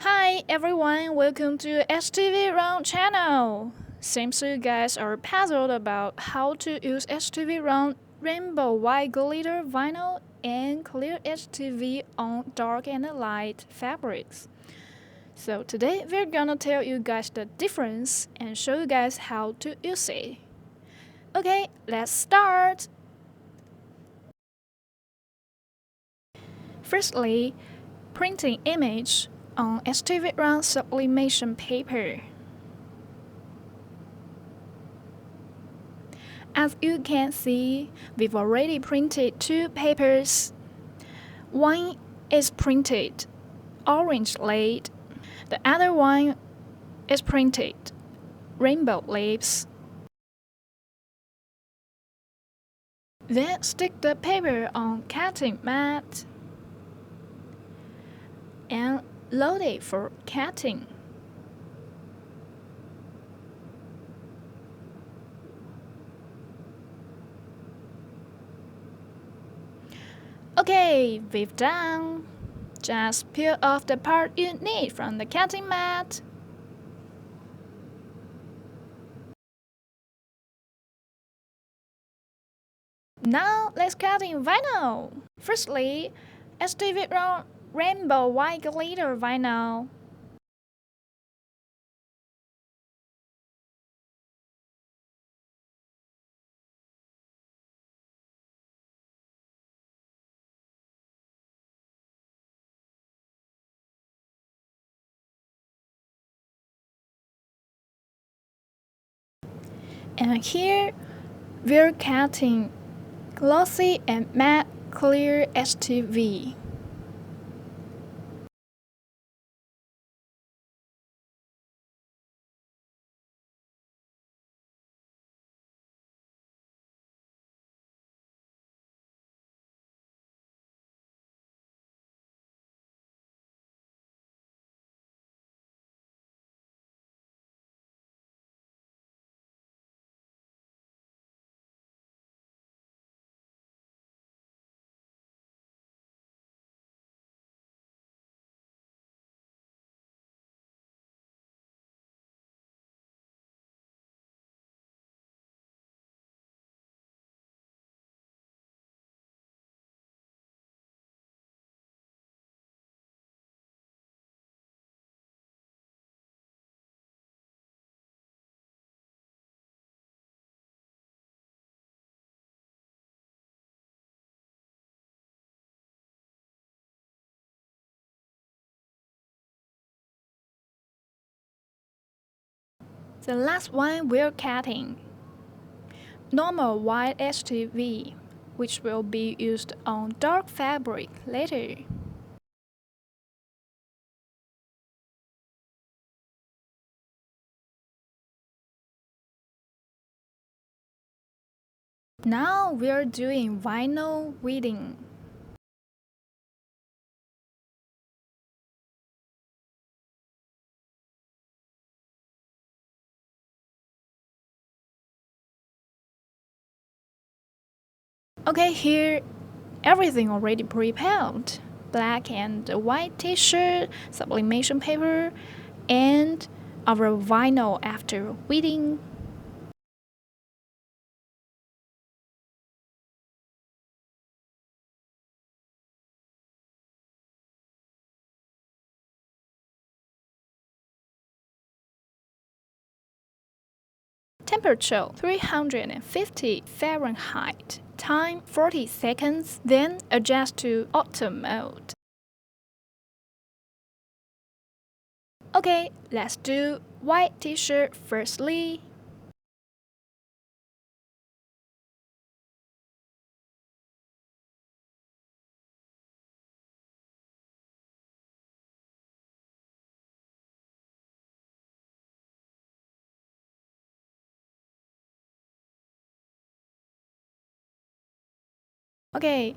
Hi everyone, welcome to HTVRONT channel. Seems you guys are puzzled about how to use HTVRONT Rainbow White Glitter Vinyl and Clear HTV on dark and light fabrics. So today we're gonna tell you guys the difference and show you guys how to use it. Okay, let's start! Firstly, printing image on HTVRONT sublimation paper. As you can see, we've already printed two papers. One is printed orange lead, the other one is printed rainbow leaves. Then stick the paper on cutting mat and load it for cutting. Okay, we've done. Just peel off the part you need from the cutting mat. Now let's cut in vinyl. Firstly, HTVRONT Rainbow White Glitter Vinyl. And here we're cutting glossy and matte clear HTV. The last one we're cutting normal white HTV, which will be used on dark fabric later. Now we're doing vinyl weeding. Okay, here everything already prepared. Black and white t-shirt, sublimation paper, and our vinyl after weeding. Temperature 350 Fahrenheit. Time 40 seconds. Then adjust to auto mode. Okay, let's do white t-shirt firstly. Okay,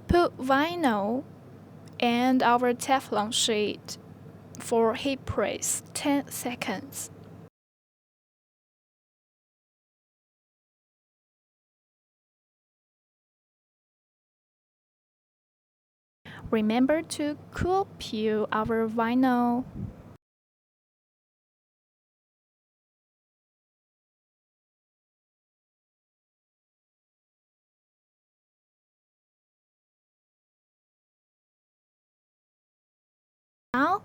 put vinyl and our Teflon sheet for heat press 10 seconds. Remember to cool peel our vinyl. Now,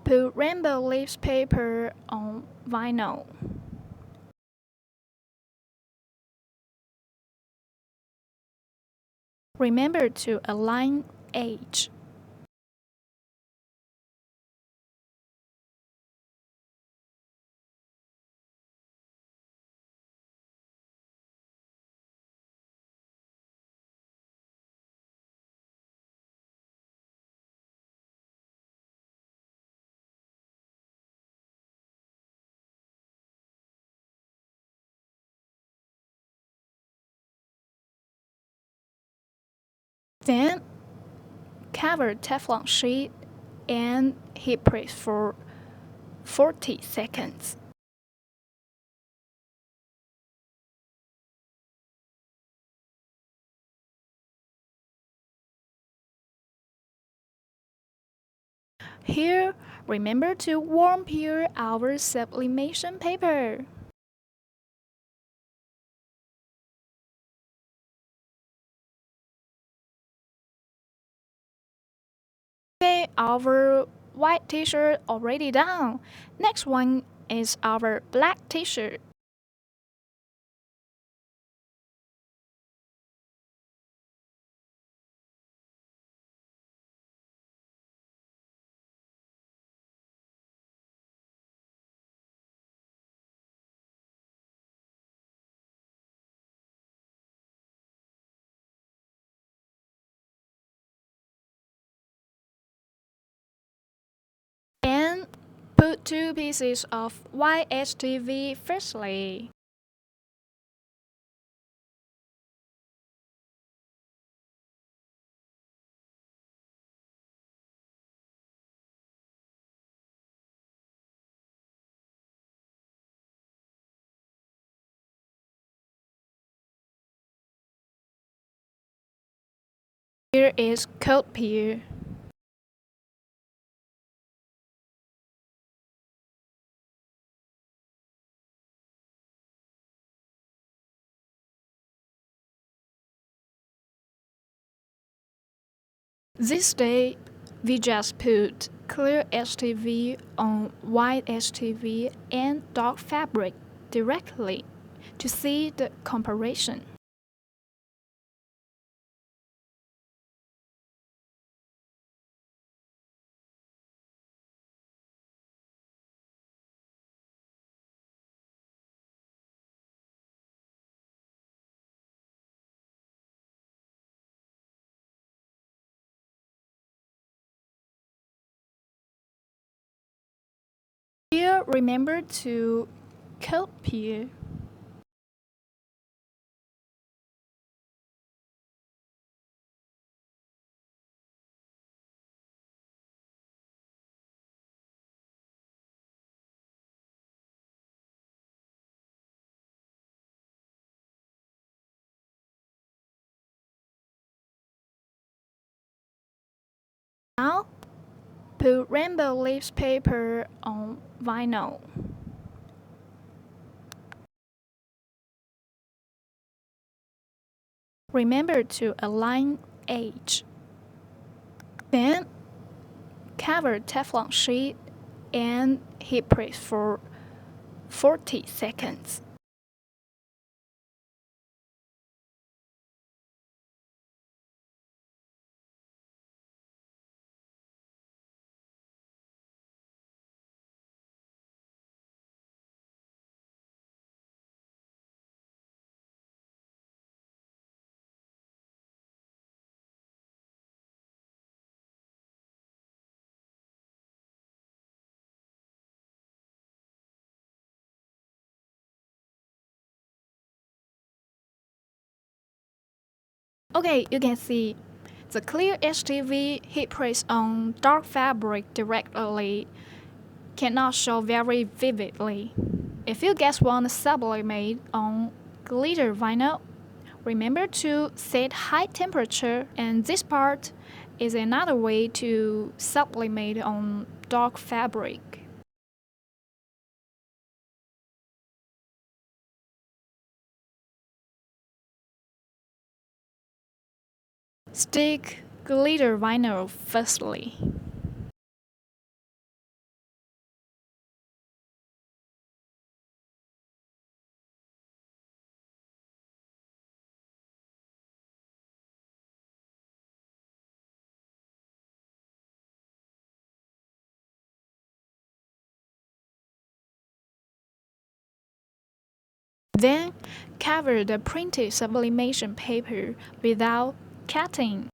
put rainbow leaves paper on vinyl. Remember to align edge. Then, cover Teflon sheet and heat press for 40 seconds. Here, remember to warm peel our sublimation paper. Okay, our white t-shirt already done. Next one is our black t-shirt. And put 2 pieces of white HTV firstly. Here is cold peel. This day, we just put clear HTV on white HTV and dark fabric directly to see the comparison. Here, remember to cold peel. Now, put rainbow leaves paper on vinyl. Remember to align edge. Then, cover Teflon sheet and heat press for 40 seconds. Okay, you can see the clear HTV heat press on dark fabric directly cannot show very vividly. If you guys want Sublimate on glitter vinyl, remember to set high temperature, and this part is another way to sublimate on dark fabric. Stick glitter vinyl firstly. Then cover the printed sublimation paper without cutting.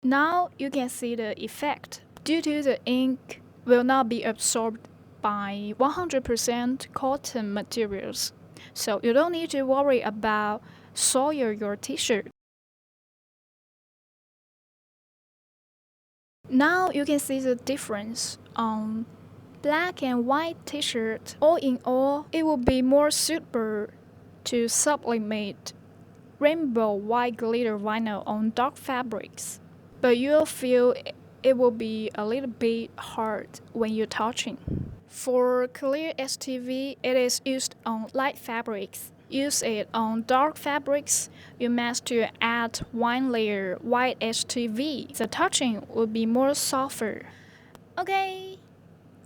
Now you can see the effect. Due to the ink will not be absorbed by 100% cotton materials, so you don't need to worry about soil your t-shirt. Now you can see the difference on black and white t-shirt. All in all, it will be more suitable to sublimate rainbow white glitter vinyl on dark fabrics. But you'll feel it will be a little bit hard when you're touching. For clear HTV, it is used on light fabrics. Use it on dark fabrics, you must to add one layer white HTV. The touching will be more softer. Okay,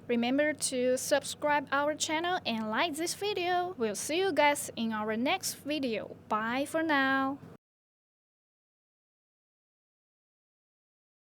remember to subscribe our channel and like this video. We'll see you guys in our next video. Bye for now.